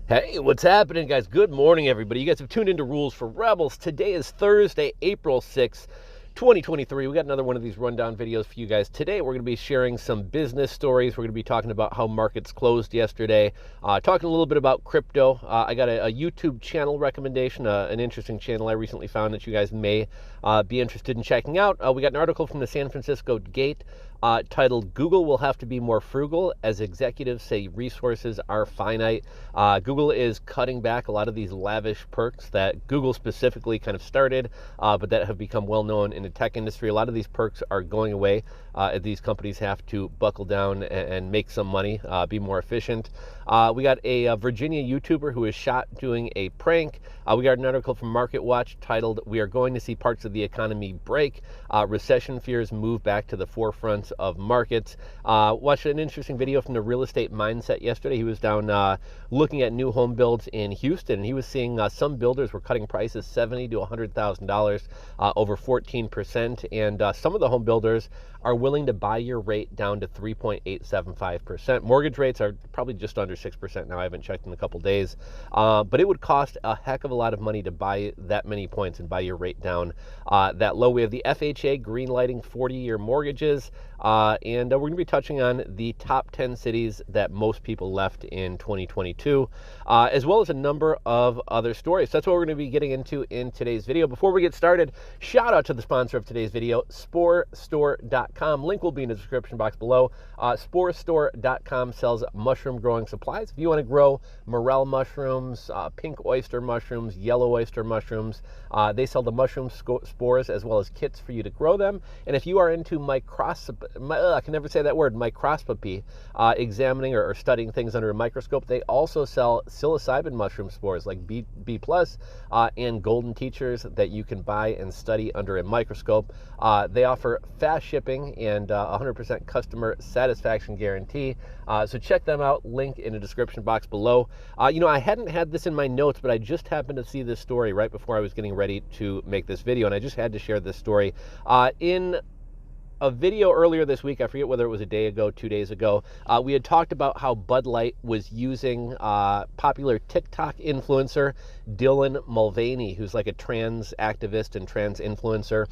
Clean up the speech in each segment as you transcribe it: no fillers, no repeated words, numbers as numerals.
Hey, what's happening, guys? Good morning, everybody. You guys have tuned into Rules for Rebels. Today is Thursday, April 6th, 2023. We got another one of these rundown videos for you guys. Today, we're going to be sharing some business stories. We're going to be talking about how markets closed yesterday, talking a little bit about crypto. I got a YouTube channel recommendation, an interesting channel I recently found that you guys may be interested in checking out. We got an article from the San Francisco Gate titled "Google Will Have to Be More Frugal as Executives Say Resources Are Finite." Google is cutting back a lot of these lavish perks that Google specifically kind of started, but that have become well known in the tech industry. A lot of these perks are going away. These companies have to buckle down and make some money, be more efficient. We got a Virginia YouTuber who was shot doing a prank. We got an article from MarketWatch titled "We Are Going to See Parts of the Economy Break. Recession Fears Move Back to the Forefront of Markets." Watched an interesting video from the Real Estate Mindset yesterday. He was down looking at new home builds in Houston, and he was seeing some builders were cutting prices $70,000 to $100,000, over 14%, and some of the home builders are willing to buy your rate down to 3.875%. Mortgage rates are probably just under 6% now. I haven't checked in a couple days, but it would cost a heck of a lot of money to buy that many points and buy your rate down that low. We have the FHA greenlighting 40-year mortgages, and we're going to be touching on the top 10 cities that most people left in 2022, as well as a number of other stories. So that's what we're going to be getting into in today's video. Before we get started, shout out to the sponsor of today's video, SporeStore.com. Link will be in the description box below. SporeStore.com sells mushroom growing supplies. If you want to grow morel mushrooms, pink oyster mushrooms, yellow oyster mushrooms, they sell the mushroom spores as well as kits for you to grow them. And if you are into I can never say that word, microscopy, examining or studying things under a microscope, they also sell psilocybin mushroom spores like B+, and golden teachers that you can buy and study under a microscope. They offer fast shipping and 100% customer satisfaction guarantee. So check them out, link in the description box below. I hadn't had this in my notes, but I just happened to see this story right before I was getting ready to make this video, and I just had to share this story. In a video earlier this week, I forget whether it was a day ago, 2 days ago, we had talked about how Bud Light was using popular TikTok influencer Dylan Mulvaney, who's like a trans activist and trans influencer.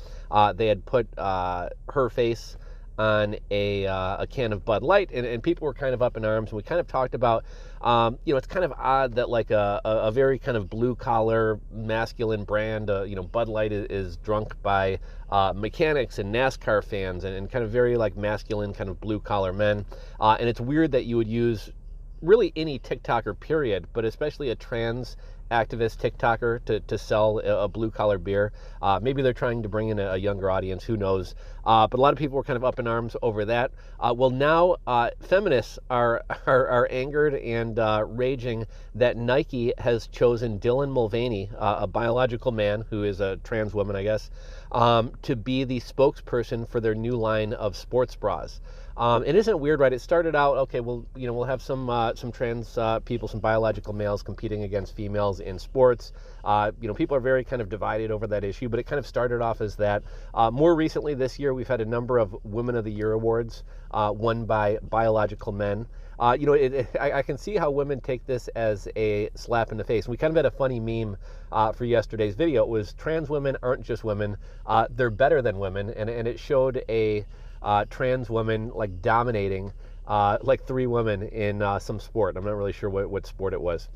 They had put her face on a can of Bud Light, and people were kind of up in arms, and we kind of talked about, it's kind of odd that like a very kind of blue collar masculine brand, Bud Light is drunk by mechanics and NASCAR fans and kind of very like masculine kind of blue collar men, and it's weird that you would use really any TikToker period, but especially a trans activist TikToker to sell a blue-collar beer. Maybe they're trying to bring in a younger audience, who knows. But a lot of people were kind of up in arms over that. Well, now feminists are angered and raging that Nike has chosen Dylan Mulvaney, a biological man who is a trans woman, I guess, to be the spokesperson for their new line of sports bras. It isn't weird, right? It started out, okay, well, we'll have some trans people, some biological males competing against females in sports. People are very kind of divided over that issue, but it kind of started off as that. More recently this year, we've had a number of Women of the Year awards won by biological men. I can see how women take this as a slap in the face. We kind of had a funny meme for yesterday's video. It was trans women aren't just women, they're better than women, and it showed a trans woman like dominating like three women in some sport. I'm not really sure what sport it was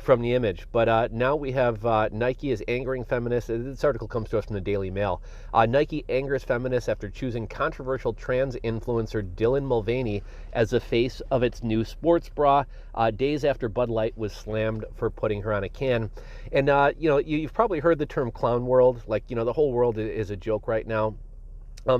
from the image. But now we have Nike is angering feminists. This article comes to us from the Daily Mail. Nike angers feminists after choosing controversial trans influencer Dylan Mulvaney as the face of its new sports bra, days after Bud Light was slammed for putting her on a can. And, you've probably heard the term clown world. Like, the whole world is a joke right now.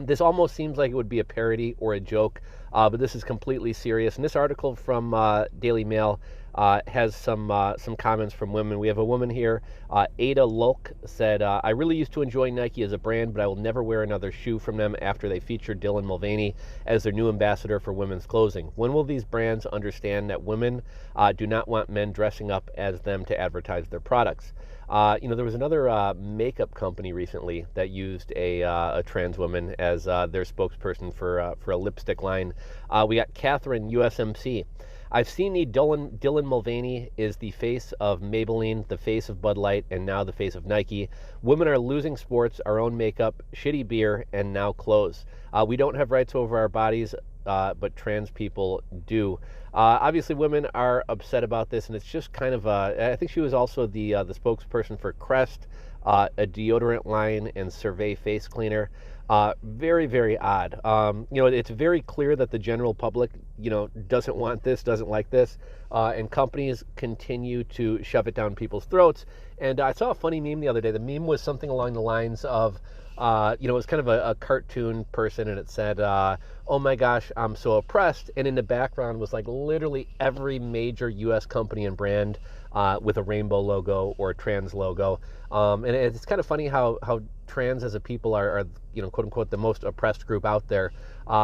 This almost seems like it would be a parody or a joke, but this is completely serious. And this article from Daily Mail has some comments from women. We have a woman here, Ada Lulk, said, "I really used to enjoy Nike as a brand, but I will never wear another shoe from them after they featured Dylan Mulvaney as their new ambassador for women's clothing. When will these brands understand that women do not want men dressing up as them to advertise their products?" There was another makeup company recently that used a trans woman as their spokesperson for a lipstick line. We got Catherine, USMC. I've seen Dylan Mulvaney is the face of Maybelline, the face of Bud Light, and now the face of Nike. Women are losing sports, our own makeup, shitty beer, and now clothes. We don't have rights over our bodies, but trans people do. Obviously, women are upset about this, and it's just kind of I think she was also the spokesperson for Crest, a deodorant line, and Survey face cleaner. Very, very odd. It's very clear that the general public, doesn't want this, doesn't like this, and companies continue to shove it down people's throats. And I saw a funny meme the other day. The meme was something along the lines of, it was kind of a cartoon person, and it said, oh my gosh, I'm so oppressed. And in the background was like literally every major U.S. company and brand with a rainbow logo or a trans logo. And it's kind of funny how trans as a people are quote unquote, the most oppressed group out there,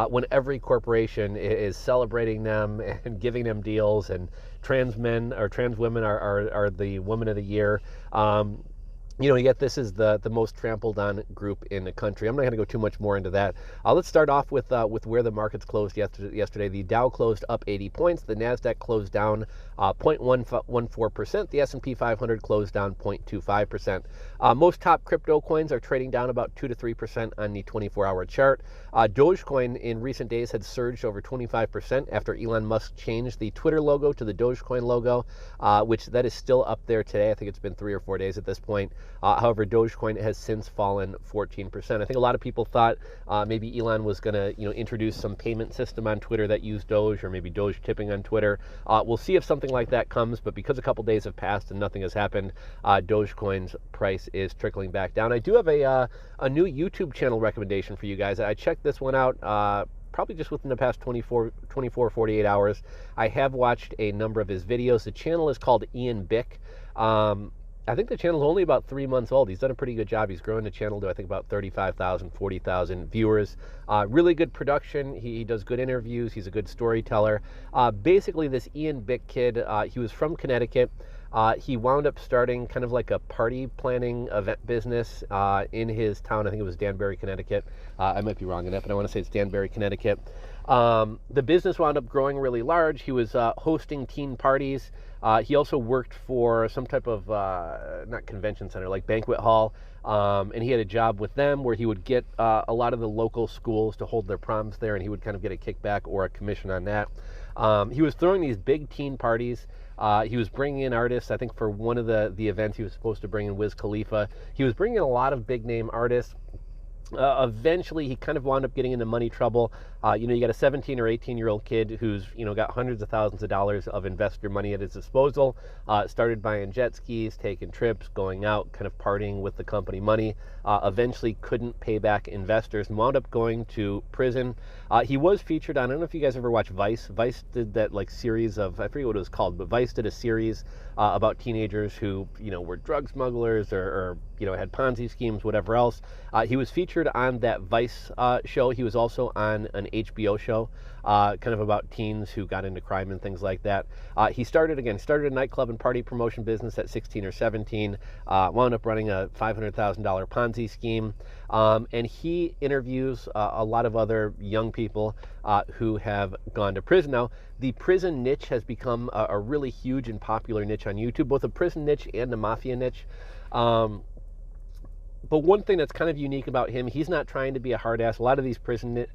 when every corporation is celebrating them and giving them deals, and trans men or trans women are the woman of the year. Yet this is the most trampled on group in the country. I'm not going to go too much more into that. Let's start off with where the markets closed yesterday. The Dow closed up 80 points. The NASDAQ closed down 0.14%. The S&P 500 closed down 0.25%. Most top crypto coins are trading down about 2 to 3% on the 24-hour chart. Dogecoin in recent days had surged over 25% after Elon Musk changed the Twitter logo to the Dogecoin logo, which that is still up there today. I think it's been 3 or 4 days at this point. However, Dogecoin has since fallen 14%. I think a lot of people thought maybe Elon was going to, introduce some payment system on Twitter that used Doge, or maybe Doge tipping on Twitter. We'll see if something like that comes, but because a couple days have passed and nothing has happened, Dogecoin's price is trickling back down. I do have a new YouTube channel recommendation for you guys. I checked this one out probably just within the past 48 hours. I have watched a number of his videos. The channel is called Ian Bick. I think the channel is only about 3 months old. He's done a pretty good job. He's growing the channel to, I think, about 35,000, 40,000 viewers. Really good production. He does good interviews. He's a good storyteller. Basically, this Ian Bick kid, he was from Connecticut. He wound up starting kind of like a party planning event business in his town. I think it was Danbury, Connecticut. I might be wrong on that, but I want to say it's Danbury, Connecticut. The business wound up growing really large. He was hosting teen parties. He also worked for some type of, not convention center, like banquet hall. And he had a job with them where he would get a lot of the local schools to hold their proms there, and he would kind of get a kickback or a commission on that. He was throwing these big teen parties. He was bringing in artists. I think for one of the events, he was supposed to bring in Wiz Khalifa. He was bringing in a lot of big name artists. Eventually, he kind of wound up getting into money trouble. You got a 17 or 18-year-old kid who's, got hundreds of thousands of dollars of investor money at his disposal, started buying jet skis, taking trips, going out, kind of partying with the company money, eventually couldn't pay back investors and wound up going to prison. He was featured on, I don't know if you guys ever watched Vice. Vice did that series of, I forget what it was called, but Vice did a series about teenagers who, were drug smugglers or had Ponzi schemes, whatever else. He was featured on that Vice show. He was also on an HBO show, kind of about teens who got into crime and things like that. He started a nightclub and party promotion business at 16 or 17, wound up running a $500,000 Ponzi scheme, and he interviews a lot of other young people who have gone to prison. Now, the prison niche has become a really huge and popular niche on YouTube, both a prison niche and a mafia niche. But one thing that's kind of unique about him, he's not trying to be a hard ass. A lot of these prison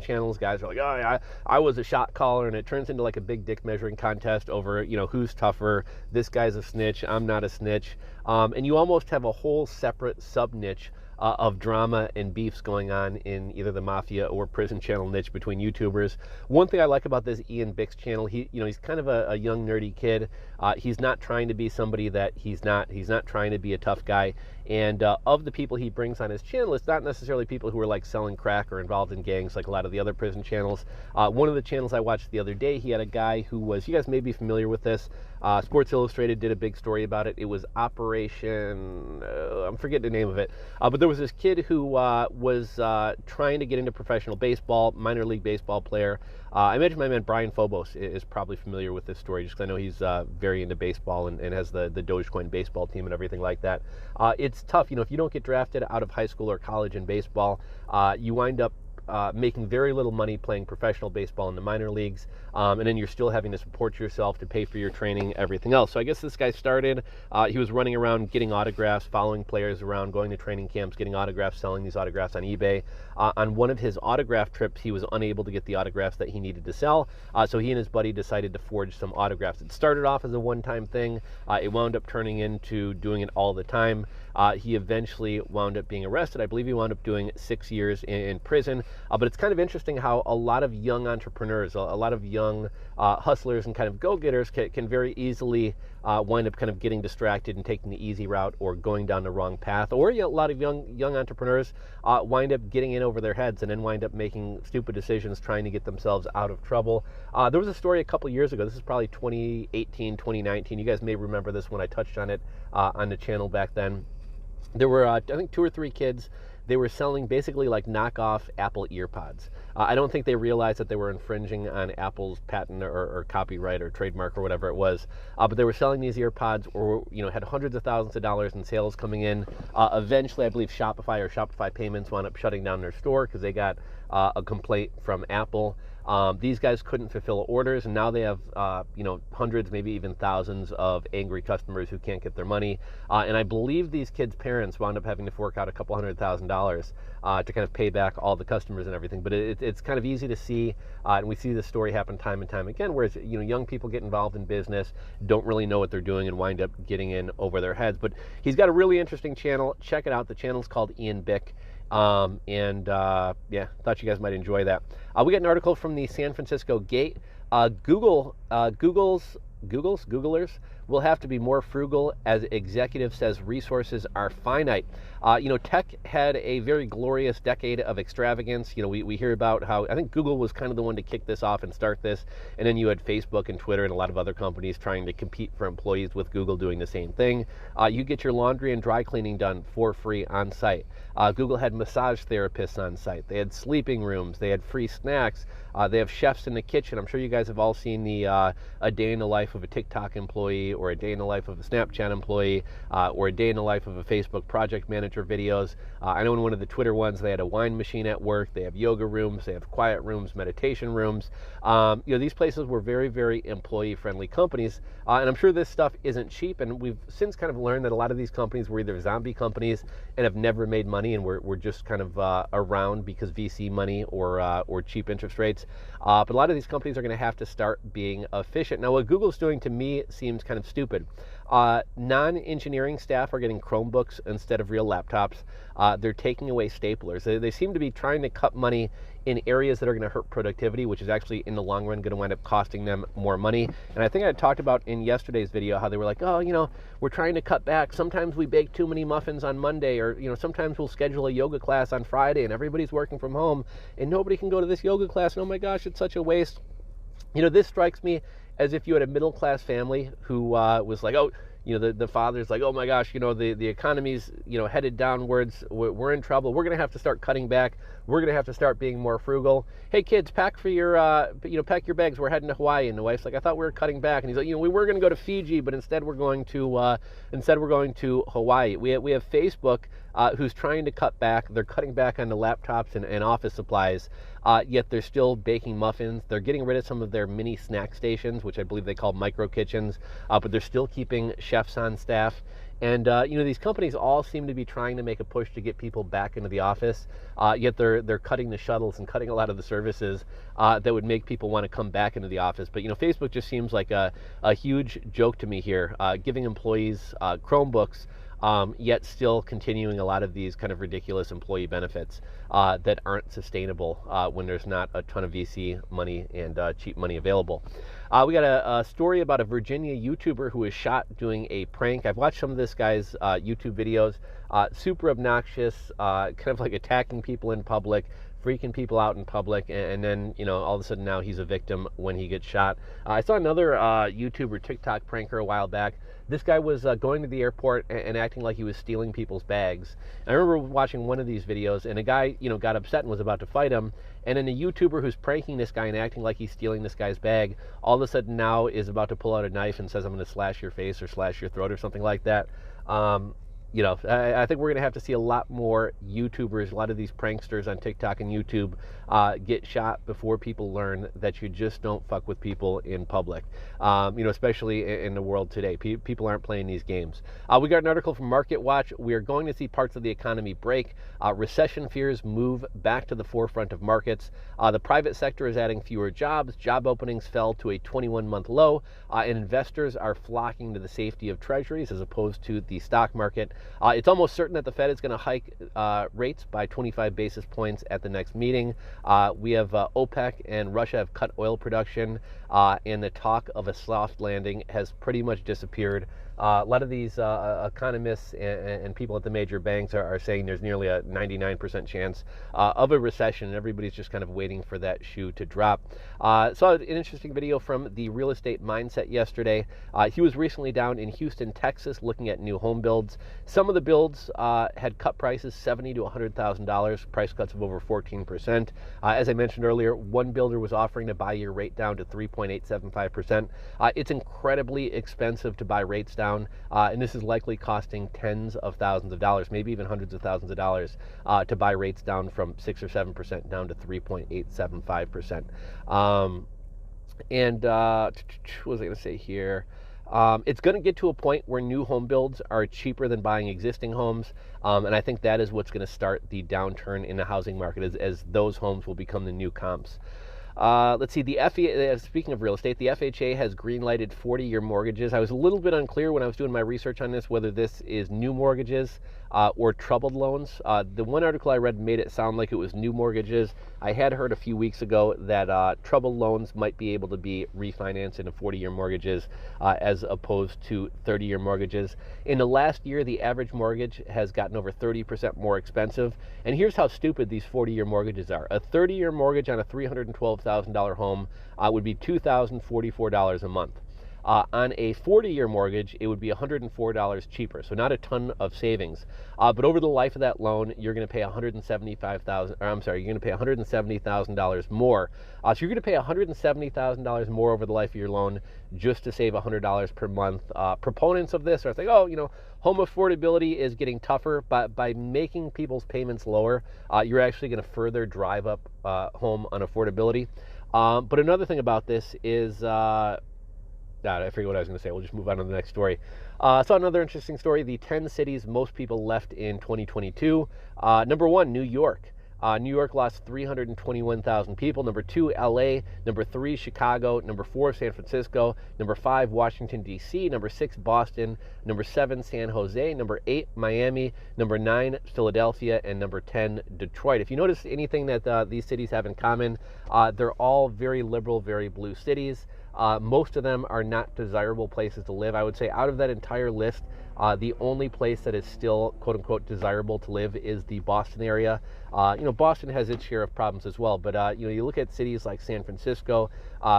channels, guys are like, oh, yeah, I was a shot caller, and it turns into like a big dick measuring contest over, who's tougher. This guy's a snitch. I'm not a snitch. And you almost have a whole separate sub niche of drama and beefs going on in either the mafia or prison channel niche between YouTubers. One thing I like about this Ian Bick's channel, he's kind of a young nerdy kid. He's not trying to be somebody that he's not. He's not trying to be a tough guy. And of the people he brings on his channel, it's not necessarily people who are like selling crack or involved in gangs like a lot of the other prison channels. One of the channels I watched the other day, he had a guy who was, you guys may be familiar with this, Sports Illustrated did a big story about it. It was Operation, I'm forgetting the name of it, but there was this kid who was trying to get into professional baseball, minor league baseball player. I imagine my man Brian Phobos is probably familiar with this story, just because I know he's very into baseball and has the Dogecoin baseball team and everything like that. It's tough, if you don't get drafted out of high school or college in baseball, you wind up making very little money playing professional baseball in the minor leagues, and then you're still having to support yourself to pay for your training, everything else. So I guess this guy started, he was running around getting autographs, following players around, going to training camps, getting autographs, selling these autographs on eBay. On one of his autograph trips, he was unable to get the autographs that he needed to sell, so he and his buddy decided to forge some autographs. It started off as a one-time thing. It wound up turning into doing it all the time. He eventually wound up being arrested. I believe he wound up doing 6 years in prison. But it's kind of interesting how a lot of young entrepreneurs, a lot of young hustlers and kind of go-getters can very easily wind up kind of getting distracted and taking the easy route or going down the wrong path. Or a lot of young entrepreneurs wind up getting in over their heads and then wind up making stupid decisions trying to get themselves out of trouble. There was a story a couple years ago. This is probably 2018, 2019. You guys may remember this when I touched on it on the channel back then. There were, I think, 2 or 3 kids. They were selling basically like knockoff Apple earpods. I don't think they realized that they were infringing on Apple's patent or copyright or trademark or whatever it was. But they were selling these earpods, or had hundreds of thousands of dollars in sales coming in. Eventually, I believe Shopify Payments wound up shutting down their store because they got a complaint from Apple. These guys couldn't fulfill orders, and now they have hundreds, maybe even thousands of angry customers who can't get their money. And I believe these kids' parents wound up having to fork out $200,000 to kind of pay back all the customers and everything. But it's kind of easy to see, and we see this story happen time and time again, where young people get involved in business, don't really know what they're doing, and wind up getting in over their heads. But he's got a really interesting channel. Check it out. The channel's called Ian Bick. Yeah, thought you guys might enjoy that. We got an article from the San Francisco Gate. Googlers will have to be more frugal as executive says resources are finite. Tech had a very glorious decade of extravagance. We hear about how, I think Google was kind of the one to kick this off and start this, and then you had Facebook and Twitter and a lot of other companies trying to compete for employees with Google doing the same thing. You get your laundry and dry cleaning done for free on site. Google had massage therapists on site. They had sleeping rooms. They had free snacks. They have chefs in the kitchen. I'm sure you guys have all seen the a day in the life of a TikTok employee, or a day in the life of a Snapchat employee, or a day in the life of a Facebook project manager videos. I know in one of the Twitter ones, they had a wine machine at work. They have yoga rooms. They have quiet rooms, meditation rooms. These places were very, very employee-friendly companies. And I'm sure this stuff isn't cheap. And we've since kind of learned that a lot of these companies were either zombie companies and have never made money, and were just kind of around because VC money or cheap interest rates. But a lot of these companies are going to have to start being efficient. Now, what Google's doing to me seems kind of stupid. Non-engineering staff are getting Chromebooks instead of real laptops. They're taking away staplers. They seem to be trying to cut money in areas that are going to hurt productivity, which is actually in the long run going to wind up costing them more money. And I think I talked about in yesterday's video how they were like, oh, we're trying to cut back. Sometimes we bake too many muffins on Monday, or sometimes we'll schedule a yoga class on Friday and everybody's working from home and nobody can go to this yoga class, and oh my gosh, it's such a waste. This strikes me as if you had a middle-class family who was like, oh, the father's like, oh my gosh, the economy's, headed downwards. We're in trouble. We're going to have to start cutting back. We're going to have to start being more frugal. Hey kids, pack for your, pack your bags. We're heading to Hawaii. And the wife's like, I thought we were cutting back. And he's like, we were going to go to Fiji, but instead we're going to Hawaii. We have Facebook, who's trying to cut back. They're cutting back on the laptops and office supplies. Yet they're still baking muffins. They're getting rid of some of their mini snack stations, which I believe they call micro kitchens, but they're still keeping chefs on staff. And these companies all seem to be trying to make a push to get people back into the office, yet they're cutting the shuttles and cutting a lot of the services that would make people want to come back into the office. But Facebook just seems like a huge joke to me here, giving employees Chromebooks, yet still continuing a lot of these kind of ridiculous employee benefits that aren't sustainable when there's not a ton of VC money and cheap money available. We got a story about a Virginia YouTuber who was shot doing a prank. I've watched some of this guy's YouTube videos. Super obnoxious, kind of like attacking people in public, freaking people out in public, and then all of a sudden now he's a victim when he gets shot. I saw another YouTuber TikTok pranker a while back. This guy was going to the airport and acting like he was stealing people's bags. And I remember watching one of these videos, and a guy got upset and was about to fight him, and then a YouTuber who's pranking this guy and acting like he's stealing this guy's bag all of a sudden now is about to pull out a knife and says, I'm going to slash your face or slash your throat or something like that. I think we're going to have to see a lot more YouTubers, a lot of these pranksters on TikTok and YouTube get shot before people learn that you just don't fuck with people in public, especially in the world today. People aren't playing these games. We got an article from Market Watch. We are going to see parts of the economy break. Recession fears move back to the forefront of markets. The private sector is adding fewer jobs. Job openings fell to a 21-month low, and investors are flocking to the safety of treasuries as opposed to the stock market. It's almost certain that the Fed is going to hike rates by 25 basis points at the next meeting. We have OPEC and Russia have cut oil production, and the talk of a soft landing has pretty much disappeared. A lot of these economists and people at the major banks are saying there's nearly a 99% chance of a recession, and everybody's just kind of waiting for that shoe to drop. Saw an interesting video from the Real Estate Mindset yesterday. He was recently down in Houston, Texas, looking at new home builds. Some of the builds had cut prices $70,000 to $100,000, price cuts of over 14%. As I mentioned earlier, one builder was offering to buy your rate down to 3.875%. It's incredibly expensive to buy rates down. And this is likely costing tens of thousands of dollars, maybe even hundreds of thousands of dollars, to buy rates down from 6 or 7% down to 3.875%. What was I going to say here? It's going to get to a point where new home builds are cheaper than buying existing homes, and I think that is what's going to start the downturn in the housing market, as those homes will become the new comps. Let's see, speaking of real estate, the FHA has green-lighted 40-year mortgages. I was a little bit unclear when I was doing my research on this whether this is new mortgages or troubled loans. The one article I read made it sound like it was new mortgages. I had heard a few weeks ago that troubled loans might be able to be refinanced into 40-year mortgages as opposed to 30-year mortgages. In the last year, the average mortgage has gotten over 30% more expensive. And here's how stupid these 40-year mortgages are. A 30-year mortgage on a $312,000 home would be $2,044 a month. On a 40-year mortgage, it would be $104 cheaper, so not a ton of savings. But over the life of that loan, you're going to pay $170,000 more. So you're going to pay $170,000 more over the life of your loan just to save $100 per month. Proponents of this are saying, home affordability is getting tougher, but by making people's payments lower, you're actually going to further drive up home unaffordability. But another thing about this is, I forget what I was going to say. We'll just move on to the next story. I saw another interesting story. The 10 cities most people left in 2022. Number 1, New York. New York lost 321,000 people. Number 2, LA. Number 3, Chicago. Number 4, San Francisco. Number 5, Washington, D.C. Number 6, Boston. Number 7, San Jose. Number 8, Miami. Number 9, Philadelphia. And number 10, Detroit. If you notice anything that these cities have in common, they're all very liberal, very blue cities. Most of them are not desirable places to live. I would say out of that entire list, the only place that is still quote-unquote desirable to live is the Boston area. Boston has its share of problems as well, but you look at cities like San Francisco,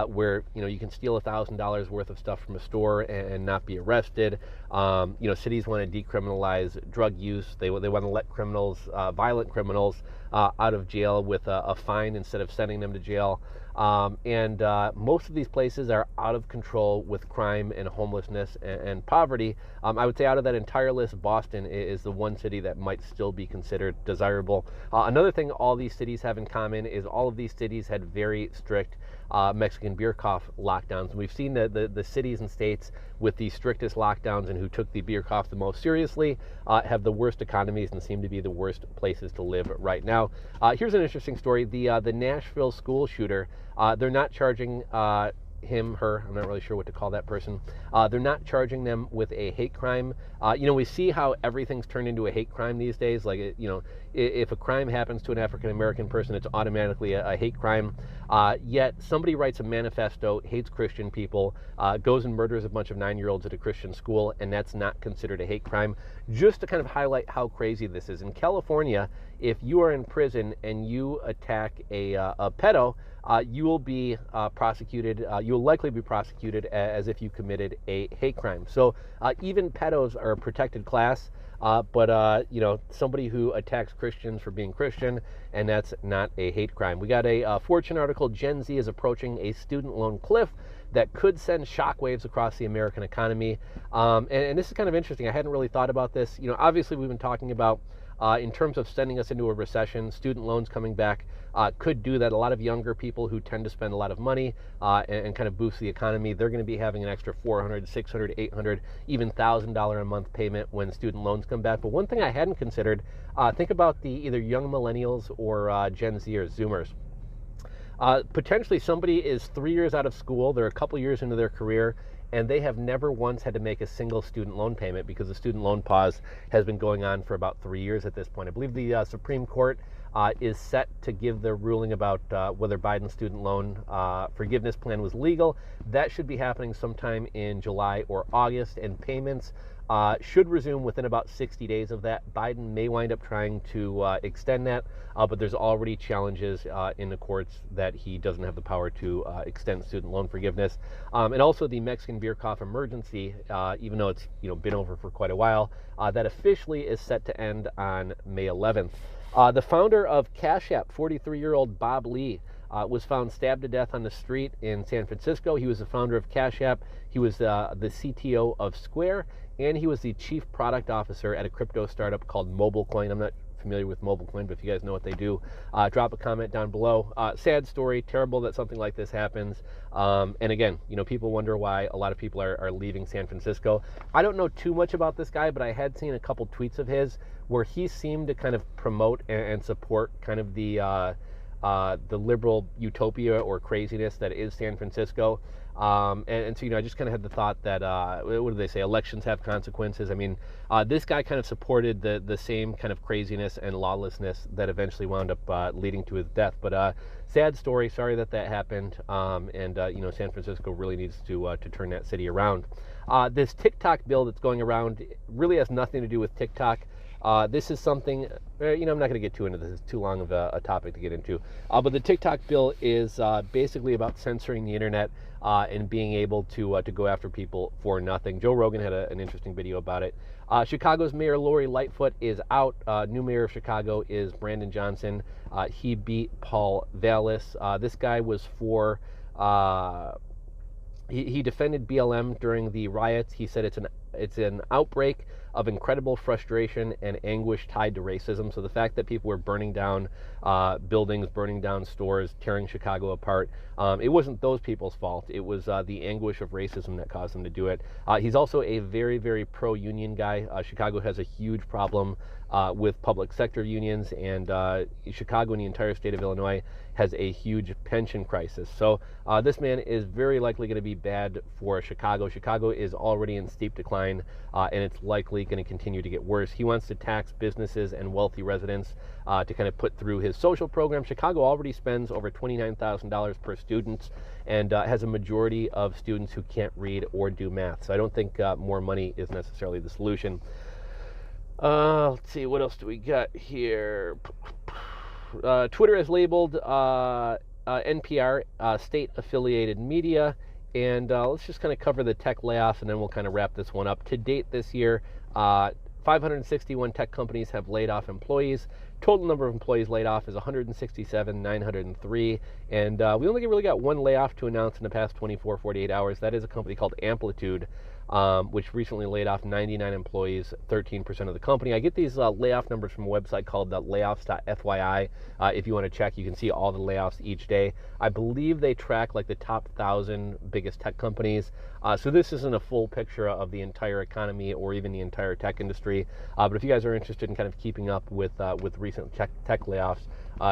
where you can steal $1,000 worth of stuff from a store and not be arrested. Cities want to decriminalize drug use. They want to let criminals, violent criminals, out of jail with a fine instead of sending them to jail. Most of these places are out of control with crime and homelessness and poverty. I would say out of that entire list, Boston is the one city that might still be considered desirable. Another thing all these cities have in common is all of these cities had very strict Mexican beer cough lockdowns. We've seen the cities and states with the strictest lockdowns and who took the beer cough the most seriously have the worst economies and seem to be the worst places to live right now. Here's an interesting story. The Nashville school shooter, they're not charging him, her, I'm not really sure what to call that person. They're not charging them with a hate crime. We see how everything's turned into a hate crime these days. Like, if a crime happens to an African-American person, it's automatically a hate crime. Yet somebody writes a manifesto, hates Christian people, goes and murders a bunch of 9-year-olds at a Christian school, and that's not considered a hate crime. Just to kind of highlight how crazy this is. In California, if you are in prison and you attack a pedo, you will be prosecuted. You will likely be prosecuted as if you committed a hate crime. So even pedos are a protected class, but somebody who attacks Christians for being Christian, and that's not a hate crime. We got a Fortune article. Gen Z is approaching a student loan cliff. that could send shockwaves across the American economy. And this is kind of interesting. I hadn't really thought about this. You know, obviously we've been talking about in terms of sending us into a recession, student loans coming back could do that. A lot of younger people who tend to spend a lot of money and kind of boost the economy, they're going to be having an extra $400, $600, $800, even $1,000 a month payment when student loans come back. But one thing I hadn't considered, think about the either young millennials or Gen Z or Zoomers. Potentially somebody is 3 years out of school, they're a couple years into their career, and they have never once had to make a single student loan payment because the student loan pause has been going on for about 3 years at this point. I believe the Supreme Court is set to give their ruling about whether Biden's student loan forgiveness plan was legal. That should be happening sometime in July or August, and payments should resume within about 60 days of that. Biden may wind up trying to extend that, but there's already challenges in the courts that he doesn't have the power to extend student loan forgiveness. And also the Mexican beer cough emergency, even though it's been over for quite a while, that officially is set to end on May 11th. The founder of Cash App, 43-year-old Bob Lee, was found stabbed to death on the street in San Francisco. He was the founder of Cash App. He was the CTO of Square, and he was the chief product officer at a crypto startup called MobileCoin. I'm not familiar with MobileCoin, but if you guys know what they do, drop a comment down below. Sad story, terrible that something like this happens. And again, people wonder why a lot of people are leaving San Francisco. I don't know too much about this guy, but I had seen a couple tweets of his where he seemed to kind of promote and support kind of the liberal utopia or craziness that is San Francisco. And so, I just kind of had the thought that, what do they say? Elections have consequences. I mean, this guy kind of supported the same kind of craziness and lawlessness that eventually wound up leading to his death. But sad story. Sorry that happened. San Francisco really needs to turn that city around. This TikTok bill that's going around really has nothing to do with TikTok. This is something, I'm not going to get too into this. It's too long of a topic to get into. But the TikTok bill is basically about censoring the internet and being able to go after people for nothing. Joe Rogan had an interesting video about it. Chicago's Mayor Lori Lightfoot is out. New mayor of Chicago is Brandon Johnson. He beat Paul Vallis. This guy was for... He defended BLM during the riots. He said it's an outbreak of incredible frustration and anguish tied to racism. So the fact that people were burning down buildings, burning down stores, tearing Chicago apart, it wasn't those people's fault. It was the anguish of racism that caused them to do it. He's also a very, very pro-union guy. Chicago has a huge problem with public sector unions, and Chicago and the entire state of Illinois has a huge pension crisis. So this man is very likely going to be bad for Chicago. Chicago is already in steep decline, and it's likely going to continue to get worse. He wants to tax businesses and wealthy residents to kind of put through his social program. Chicago already spends over $29,000 per student and has a majority of students who can't read or do math. So I don't think more money is necessarily the solution. Let's see, what else do we got here? Twitter has labeled NPR state-affiliated media, and let's just kind of cover the tech layoffs, and then we'll kind of wrap this one up. To date this year, 561 tech companies have laid off employees. Total number of employees laid off is 167,903, and we only really got one layoff to announce in the past 48 hours. That is a company called Amplitude, which recently laid off 99 employees, 13% of the company. I get these layoff numbers from a website called layoffs.fyi. If you want to check, you can see all the layoffs each day. I believe they track like the top 1,000 biggest tech companies. So this isn't a full picture of the entire economy or even the entire tech industry. But if you guys are interested in kind of keeping up with recent tech layoffs,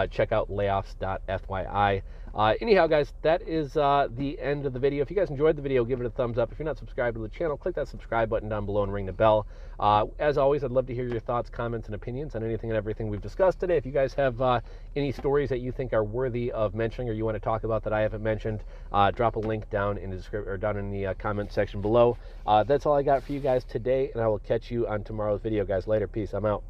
check out layoffs.fyi. Anyhow, guys, that is the end of the video. If you guys enjoyed the video, give it a thumbs up. If you're not subscribed to the channel, click that subscribe button down below and ring the bell. As always, I'd love to hear your thoughts, comments, and opinions on anything and everything we've discussed today. If you guys have any stories that you think are worthy of mentioning or you want to talk about that I haven't mentioned, drop a link down in the description or down in the comment section below. That's all I got for you guys today, and I will catch you on tomorrow's video, guys. Later. Peace. I'm out.